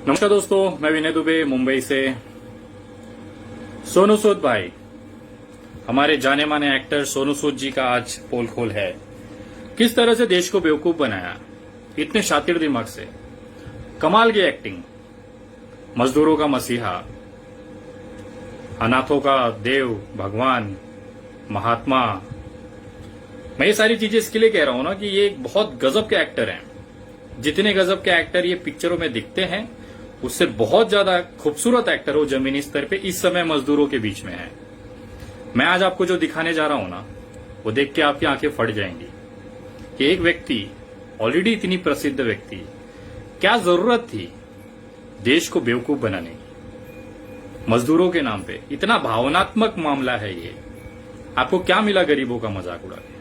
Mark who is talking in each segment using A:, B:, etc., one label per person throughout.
A: नमस्कार दोस्तों, मैं विनय दुबे मुंबई से। सोनू सूद भाई, हमारे जाने माने एक्टर सोनू सूद जी का आज पोल खोल है। किस तरह से देश को बेवकूफ बनाया, इतने शातिर दिमाग से, कमाल की एक्टिंग, मजदूरों का मसीहा, अनाथों का देव, भगवान, महात्मा। मैं ये सारी चीजें इसके लिए कह रहा हूं ना कि ये एक बहुत गजब के एक्टर हैं। जितने गजब के एक्टर ये पिक्चरों में दिखते हैं, उससे बहुत ज्यादा खूबसूरत एक्टर वो जमीनी स्तर पे इस समय मजदूरों के बीच में है। मैं आज आपको जो दिखाने जा रहा हूं ना, वो देख के आपकी आंखें फट जाएंगी कि एक व्यक्ति, ऑलरेडी इतनी प्रसिद्ध व्यक्ति, क्या जरूरत थी देश को बेवकूफ बनाने की। मजदूरों के नाम पे इतना भावनात्मक मामला है ये। आपको क्या मिला गरीबों का मजाक उड़ा के?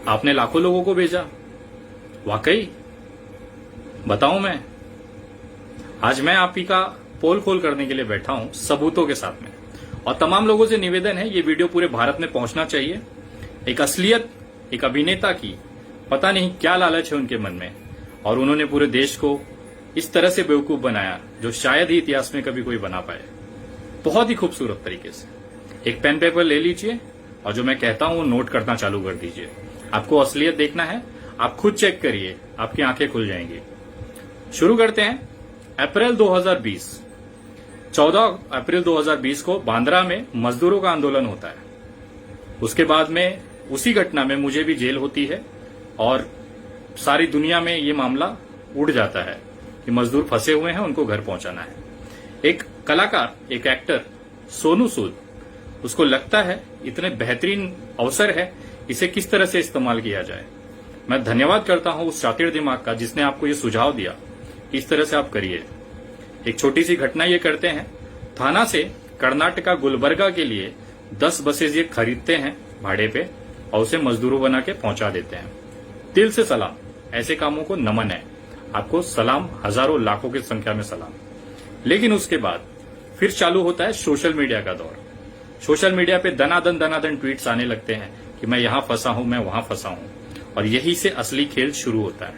A: आपने लाखों लोगों को भेजा, वाकई बताऊं मैं। आज मैं आप ही का पोल खोल करने के लिए बैठा हूं सबूतों के साथ में, और तमाम लोगों से निवेदन है ये वीडियो पूरे भारत में पहुंचना चाहिए। एक असलियत, एक अभिनेता की पता नहीं क्या लालच है उनके मन में, और उन्होंने पूरे देश को इस तरह से बेवकूफ बनाया जो शायद ही इतिहास में कभी कोई बना पाए, बहुत ही खूबसूरत तरीके से। एक पेन पेपर ले लीजिए और जो मैं कहता हूं वो नोट करना चालू कर दीजिए। आपको असलियत देखना है, आप खुद चेक करिए, आपकी आंखें खुल जाएंगी। शुरू करते हैं। अप्रैल 2020, 14 अप्रैल 2020 को बांद्रा में मजदूरों का आंदोलन होता है। उसके बाद में उसी घटना में मुझे भी जेल होती है और सारी दुनिया में ये मामला उड़ जाता है कि मजदूर फंसे हुए हैं, उनको घर पहुंचाना है। एक कलाकार, एक एक्टर सोनू सूद, उसको लगता है इतने बेहतरीन अवसर है, इसे किस तरह से इस्तेमाल किया जाए। मैं धन्यवाद करता हूं उस शातिर दिमाग का जिसने आपको ये सुझाव दिया, इस तरह से आप करिए। एक छोटी सी घटना ये करते हैं। थाना से कर्नाटका गुलबर्गा के लिए 10 बसेज ये खरीदते हैं भाड़े पे और उसे मजदूरों बना के पहुंचा देते हैं। दिल से सलाम, ऐसे कामों को नमन है। आपको सलाम, हजारों लाखों की संख्या में सलाम। लेकिन उसके बाद फिर चालू होता है सोशल मीडिया का दौर। सोशल मीडिया पे दनादन ट्वीट्स आने लगते हैं कि मैं यहां फंसा हूं, मैं वहां फंसा हूं, और यही से असली खेल शुरू होता है।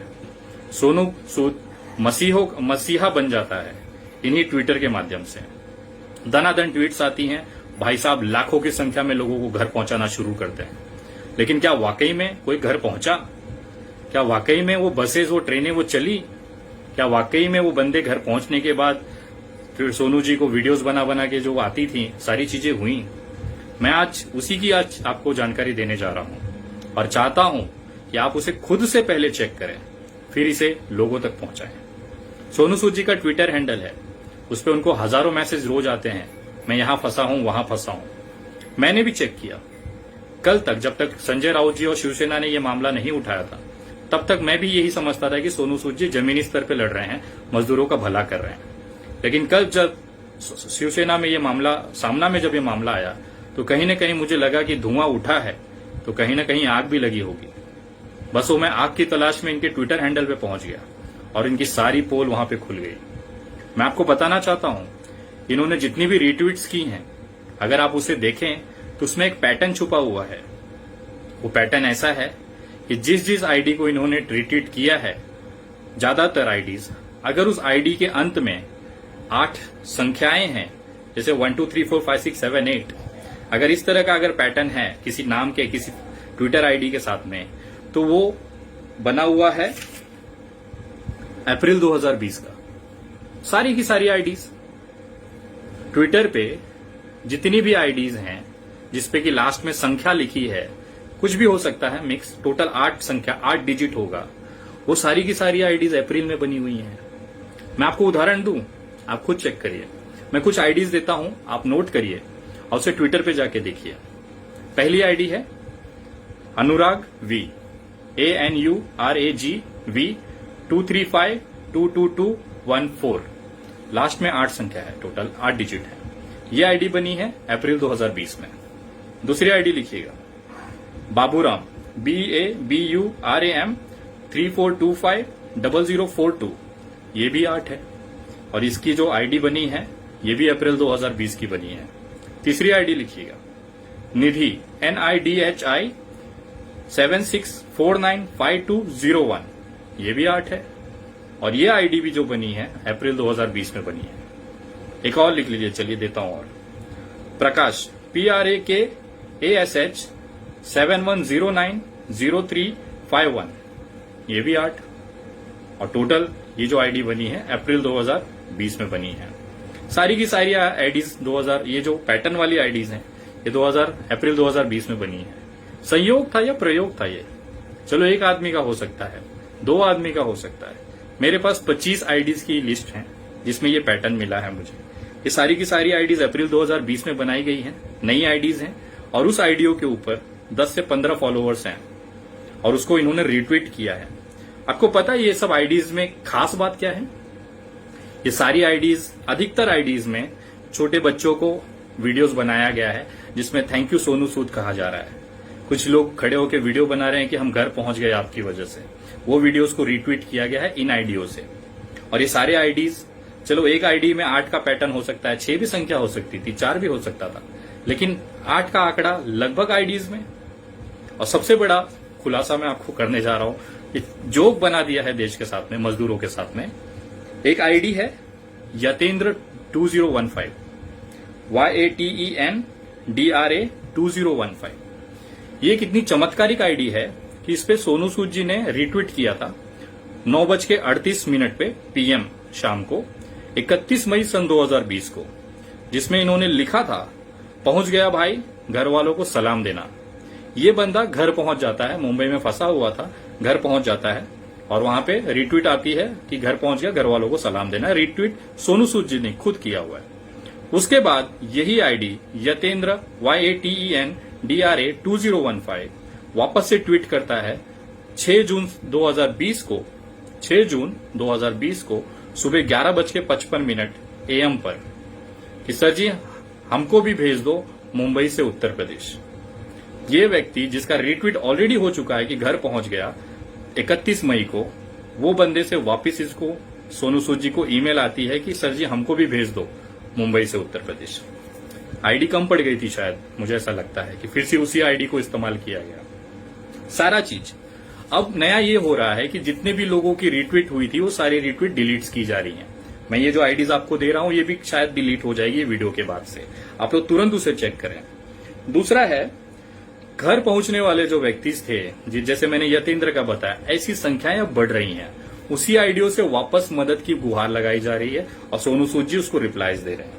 A: सोनू सूद मसीहा बन जाता है इन्हीं ट्विटर के माध्यम से। दनादन ट्वीट्स आती हैं, भाई साहब लाखों की संख्या में लोगों को घर पहुंचाना शुरू करते हैं। लेकिन क्या वाकई में कोई घर पहुंचा? क्या वाकई में वो बसेस, वो ट्रेनें वो चली? क्या वाकई में वो बंदे घर पहुंचने के बाद फिर सोनू जी को वीडियोस बना के जो आती थी, सारी चीजें हुई? मैं आज उसी की आपको जानकारी देने जा रहा हूं और चाहता हूं कि आप उसे खुद से पहले चेक करें, फिर इसे लोगों तक पहुंचाएं। सोनू सूद जी का ट्विटर हैंडल है, उस पर उनको हजारों मैसेज रोज आते हैं, मैं यहां फंसा हूं, वहां फंसा हूं। मैंने भी चेक किया। कल तक, जब तक संजय राउत जी और शिवसेना ने यह मामला नहीं उठाया था, तब तक मैं भी यही समझता था कि सोनू सूद जी जमीनी स्तर पर लड़ रहे हैं, मजदूरों का भला कर रहे हैं। लेकिन कल जब शिवसेना में यह मामला सामना में जब यह मामला आया, तो कहीं न कहीं मुझे लगा कि धुआं उठा है तो कहीं न कहीं आग भी लगी होगी। बस वो मैं आग की तलाश में इनके ट्विटर हैंडल पे पहुंच गया और इनकी सारी पोल वहां पे खुल गई। मैं आपको बताना चाहता हूं, इन्होंने जितनी भी रीट्वीट्स की हैं, अगर आप उसे देखें तो उसमें एक पैटर्न छुपा हुआ है। वो पैटर्न ऐसा है कि जिस आईडी को इन्होंने रिट्वीट किया है, ज्यादातर आईडीज, अगर उस आईडी के अंत में 8 संख्याएं हैं, जैसे 1 2 3 4 5 6 7 8, अगर इस तरह का अगर पैटर्न है किसी नाम के, किसी ट्विटर आईडी के साथ में, तो वो बना हुआ है अप्रैल 2020 का। सारी की सारी आईडीज ट्विटर पे, जितनी भी आईडीज हैं जिसपे कि लास्ट में संख्या लिखी है, कुछ भी हो सकता है मिक्स, टोटल 8 संख्या, 8 डिजिट होगा, वो सारी की सारी आईडीज अप्रैल में बनी हुई हैं। मैं आपको उदाहरण दूं, आप खुद चेक करिए। मैं कुछ आईडीज देता हूं, आप नोट करिए और उसे ट्विटर पे जाके देखिए। पहली आईडी है अनुराग वी, ANURAGV 2352221 लास्ट में 8 संख्या है, टोटल 8 डिजिट है। यह आईडी बनी है अप्रैल 2020 में। दूसरी आईडी लिखिएगा, बाबूराम, BABURAM 34250042, ये भी 8 है। और इसकी जो आईडी बनी है, ये भी अप्रैल 2020 की बनी है। तीसरी आईडी लिखिएगा, निधि, NIDHI 76495201, ये भी 8 है। और ये आईडी भी जो बनी है अप्रैल 2020 में बनी है। एक और लिख लीजिए, चलिए देता हूं और। प्रकाश PRAKASH 71090351, ये भी 8। और टोटल ये जो आईडी बनी है अप्रैल 2020 में बनी है। सारी की सारी आईडीज 2000, ये जो पैटर्न वाली आईडीज हैं ये अप्रैल 2020 में बनी है। संयोग था या प्रयोग था ये? चलो एक आदमी का हो सकता है, 2 आदमी का हो सकता है। मेरे पास 25 आईडीज की लिस्ट है जिसमें ये पैटर्न मिला है मुझे। ये सारी की सारी आईडीज अप्रैल 2020 में बनाई गई हैं, नई आईडीज हैं, और उस आईडियो के ऊपर 10 से 15 फॉलोअर्स हैं और उसको इन्होंने रिट्वीट किया है। आपको पता है ये सब आईडीज में खास बात क्या है? ये सारी आईडीज, अधिकतर आईडीज में छोटे बच्चों को वीडियोस बनाया गया है जिसमें थैंक यू सोनू सूद कहा जा रहा है। कुछ लोग खड़े होकर वीडियो बना रहे हैं कि हम घर पहुंच गए आपकी वजह से। वो वीडियोस को रिट्वीट किया गया है इन आईडियो से। और ये सारे आईडीज, चलो एक आईडी में 8 का पैटर्न हो सकता है, 6 भी संख्या हो सकती थी, 4 भी हो सकता था, लेकिन 8 का आंकड़ा लगभग आईडीज में। और सबसे बड़ा खुलासा मैं आपको करने जा रहा हूं कि जोक बना दिया है देश के साथ में, मजदूरों के साथ में। एक आईडी है यतेंद्र 2015, YATENDRA 2015। ये कितनी चमत्कारिक आईडी है कि इस पे सोनू सूद जी ने रिट्वीट किया था 9:38 पे PM शाम को 31 मई सन 2020 को, जिसमें इन्होंने लिखा था, पहुंच गया भाई, घर वालों को सलाम देना। ये बंदा घर पहुंच जाता है, मुंबई में फंसा हुआ था, घर पहुंच जाता है और वहां पे रिट्वीट आती है कि घर पहुंच गया, घर वालों को सलाम देना। रिट्वीट सोनू सूद जी ने खुद किया हुआ है। उसके बाद यही आईडी यतेंद्र YATENDRA 2015 वापस से ट्वीट करता है 6 जून 2020 को सुबह 11:55 AM पर कि सर जी हमको भी भेज दो मुंबई से उत्तर प्रदेश। ये व्यक्ति जिसका रिट्वीट ऑलरेडी हो चुका है कि घर पहुंच गया 31 मई को, वो बंदे से वापस इसको सोनू सूद जी को ईमेल आती है कि सर जी हमको भी भेज दो मुंबई से उत्तर प्रदेश। आईडी कम पड़ गई थी शायद, मुझे ऐसा लगता है कि फिर से उसी आईडी को इस्तेमाल किया गया सारा चीज। अब नया ये हो रहा है कि जितने भी लोगों की रिट्वीट हुई थी वो सारी रिट्वीट डिलीट की जा रही हैं। मैं ये जो आईडीज आपको दे रहा हूं ये भी शायद डिलीट हो जाएगी वीडियो के बाद से, आप लोग तुरंत उसे चेक करें। दूसरा है, घर पहुंचने वाले जो व्यक्ति थे, जैसे मैंने यतेंद्र का बताया, ऐसी संख्याएं अब बढ़ रही हैं। उसी आईडियो से वापस मदद की गुहार लगाई जा रही है और सोनू सूद जी उसको रिप्लाईज दे रहे हैं।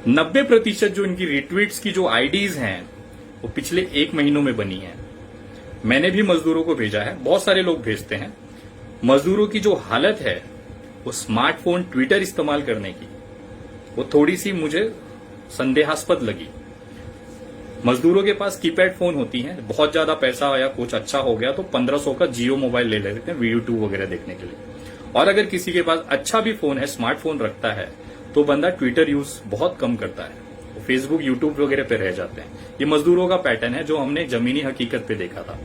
A: 90% जो इनकी रिट्वीट्स की जो आईडीज हैं वो पिछले 1 महीनों में बनी है। मैंने भी मजदूरों को भेजा है, बहुत सारे लोग भेजते हैं। मजदूरों की जो हालत है वो स्मार्टफोन, ट्विटर इस्तेमाल करने की, वो थोड़ी सी मुझे संदेहास्पद लगी। मजदूरों के पास कीपैड फोन होती हैं, बहुत ज्यादा पैसा या कुछ अच्छा हो गया तो 1500 का जियो मोबाइल ले लेते हैं YouTube वगैरह देखने के लिए। और अगर किसी के पास अच्छा भी फोन है, स्मार्टफोन रखता है, तो बंदा ट्विटर यूज बहुत कम करता है, फेसबुक, यूट्यूब वगैरह पे रह जाते हैं। ये मजदूरों का पैटर्न है जो हमने जमीनी हकीकत पे देखा था।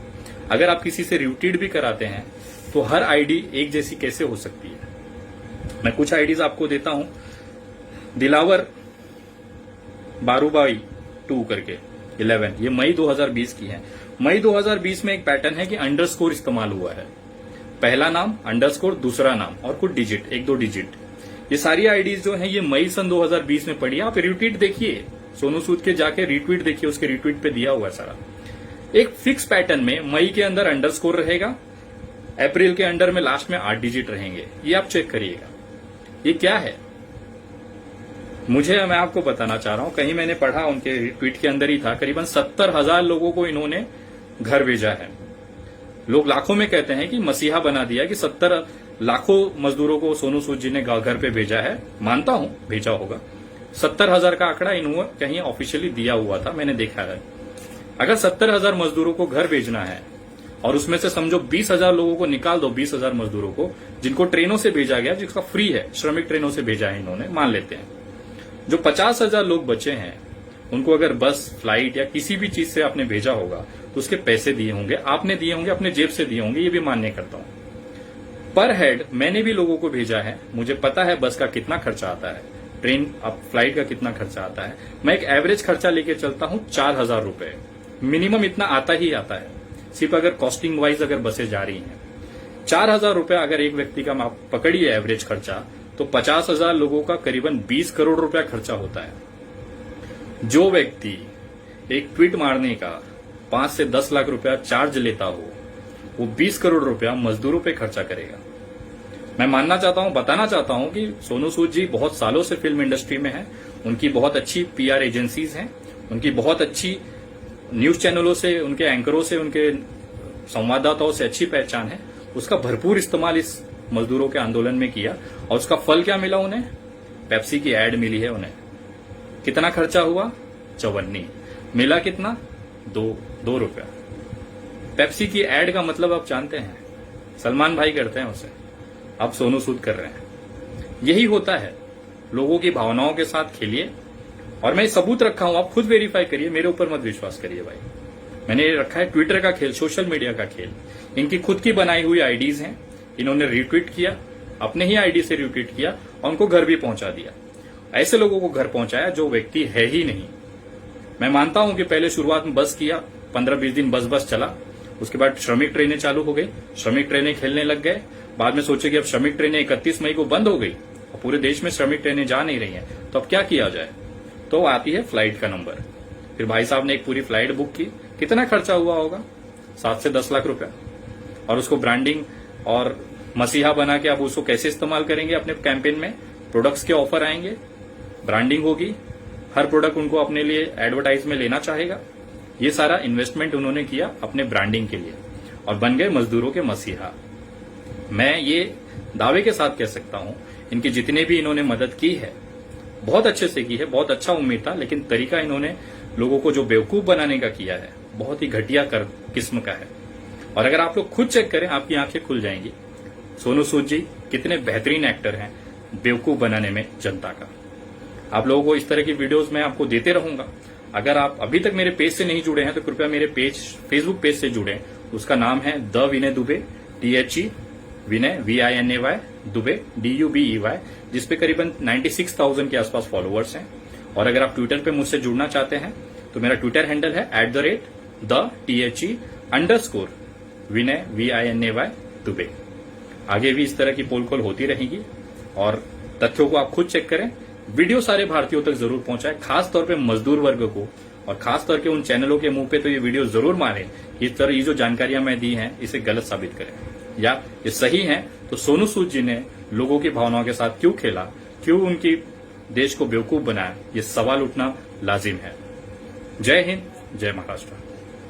A: अगर आप किसी से रिट्वीट भी कराते हैं तो हर आईडी एक जैसी कैसे हो सकती है? मैं कुछ आईडीज आपको देता हूं। दिलावर बारूबाई 2 करके 11, ये मई 2020 की है। मई 2020 में एक पैटर्न है कि अंडरस्कोर इस्तेमाल हुआ है, पहला नाम अंडरस्कोर, दूसरा नाम और कुछ डिजिट, 1-2 डिजिट। ये सारी आईडीज जो हैं ये मई सन 2020 में पड़ी। आप रिट्वीट देखिए, सोनू सूद के जाके रिट्वीट देखिए, उसके रिट्वीट पे दिया हुआ है सारा। एक फिक्स पैटर्न में मई के अंदर अंडरस्कोर रहेगा, अप्रैल के अंडर में लास्ट में 8 डिजिट रहेंगे। ये आप चेक करिएगा, ये क्या है। मैं आपको बताना चाह रहा हूं, कहीं मैंने पढ़ा, उनके ट्वीट के अंदर ही था, करीबन 70,000 लोगों को इन्होंने घर भेजा है। लोग लाखों में कहते हैं कि मसीहा बना दिया कि 70 लाखों मजदूरों को सोनू सूद जी ने घर पे भेजा है। मानता हूं भेजा होगा। 70,000 का आंकड़ा इन्होंने कहीं ऑफिशियली दिया हुआ था, मैंने देखा है। अगर 70,000 मजदूरों को घर भेजना है और उसमें से समझो 20,000 लोगों को निकाल दो, 20,000 मजदूरों को जिनको ट्रेनों से भेजा गया, जिसका फ्री है, श्रमिक ट्रेनों से भेजा है इन्होंने, मान लेते हैं। जो 50,000 लोग बचे हैं उनको अगर बस, फ्लाइट या किसी भी चीज से आपने भेजा होगा तो उसके पैसे दिए होंगे, आपने दिए होंगे, अपने जेब से दिए होंगे, ये भी मान्य करता हूं। पर हेड मैंने भी लोगों को भेजा है, मुझे पता है बस का कितना खर्चा आता है, ट्रेन अब फ्लाइट का कितना खर्चा आता है। मैं एक एवरेज खर्चा लेके चलता हूं 4,000 रुपए, मिनिमम इतना आता ही आता है, सिर्फ अगर कॉस्टिंग वाइज अगर बसें जा रही हैं। 4,000 रुपया अगर एक व्यक्ति का आप पकड़िए एवरेज खर्चा, तो 50,000 लोगों का करीबन 20 करोड़ रुपया खर्चा होता है। जो व्यक्ति एक ट्वीट मारने का 5 से 10 लाख रुपया चार्ज लेता हो, वो 20 करोड़ रुपया मजदूरों पे खर्चा करेगा। मैं मानना चाहता हूं, बताना चाहता हूं कि सोनू सूद जी बहुत सालों से फिल्म इंडस्ट्री में हैं। उनकी बहुत अच्छी पीआर एजेंसीज हैं, उनकी बहुत अच्छी न्यूज चैनलों से, उनके एंकरों से, उनके संवाददाताओं से अच्छी पहचान है। उसका भरपूर इस्तेमाल इस मजदूरों के आंदोलन में किया और उसका फल क्या मिला उन्हें? पेप्सी की एड मिली है उन्हें। कितना खर्चा हुआ? 54। मिला कितना? 2 रुपया। पेप्सी की एड का मतलब आप जानते हैं, सलमान भाई करते हैं उसे, अब सोनू सूद कर रहे हैं। यही होता है, लोगों की भावनाओं के साथ खेलिए। और मैं सबूत रखा हूं, आप खुद वेरीफाई करिए, मेरे ऊपर मत विश्वास करिए भाई। मैंने रखा है ट्विटर का खेल, सोशल मीडिया का खेल। इनकी खुद की बनाई हुई आईडीज हैं, इन्होंने रिट्वीट किया, अपने ही आईडी से रिट्वीट किया और उनको घर भी पहुंचा दिया। ऐसे लोगों को घर पहुंचाया जो व्यक्ति है ही नहीं। मैं मानता हूं कि पहले शुरुआत में बस किया, 15-20 दिन बस चला, उसके बाद श्रमिक ट्रेनें चालू हो गई, श्रमिक ट्रेनें खेलने लग गए। बाद में सोचे कि अब श्रमिक ट्रेनें 31 मई को बंद हो गई और पूरे देश में श्रमिक ट्रेनें जा नहीं रही हैं, तो अब क्या किया जाए? तो आती है फ्लाइट का नंबर। फिर भाई साहब ने एक पूरी फ्लाइट बुक की। कितना खर्चा हुआ होगा? 7 से 10 लाख रुपया। और उसको ब्रांडिंग और मसीहा बना के अब उसको कैसे इस्तेमाल करेंगे अपने कैंपेन में? प्रोडक्ट्स के ऑफर आएंगे, ब्रांडिंग होगी, हर प्रोडक्ट उनको अपने लिए एडवर्टाइज में लेना चाहेगा। ये सारा इन्वेस्टमेंट उन्होंने किया अपने ब्रांडिंग के लिए और बन गए मजदूरों के मसीहा। मैं ये दावे के साथ कह सकता हूं, इनकी जितने भी इन्होंने मदद की है बहुत अच्छे से की है, बहुत अच्छा उम्मीद था, लेकिन तरीका इन्होंने लोगों को जो बेवकूफ बनाने का किया है बहुत ही घटिया किस्म का है। और अगर आप लोग खुद चेक करें, आपकी आंखें खुल जाएंगी। सोनू सूद जी कितने बेहतरीन एक्टर हैं बेवकूफ बनाने में जनता का। आप लोगों को इस तरह की वीडियोस मैं आपको देते रहूंगा। अगर आप अभी तक मेरे पेज से नहीं जुड़े हैं तो कृपया मेरे फेसबुक पेज से जुड़ें। उसका नाम है the Vinay Dubey, THE Vinay VINAY Dubey DUBEY, जिसपे करीबन 96,000 के आसपास फॉलोअर्स हैं। और अगर आप ट्विटर पे मुझसे जुड़ना चाहते हैं तो मेरा ट्विटर हैंडल है @the विनय VINAY दुबे। आगे भी इस तरह की पोल कॉल होती रहेगी और तथ्यों को आप खुद चेक करें। वीडियो सारे भारतीयों तक जरूर पहुंचाए, खास तौर पे मजदूर वर्ग को, और खास तौर के उन चैनलों के मुंह पे तो ये वीडियो जरूर मारे। इस तरह ये जो जानकारियां मैं दी हैं इसे गलत साबित करें या ये सही है तो सोनू सूद जी ने लोगों की भावनाओं के साथ क्यों खेला, क्यों उनकी देश को बेवकूफ बनाया, ये सवाल उठना लाजिम है। जय हिंद, जय महाराष्ट्र।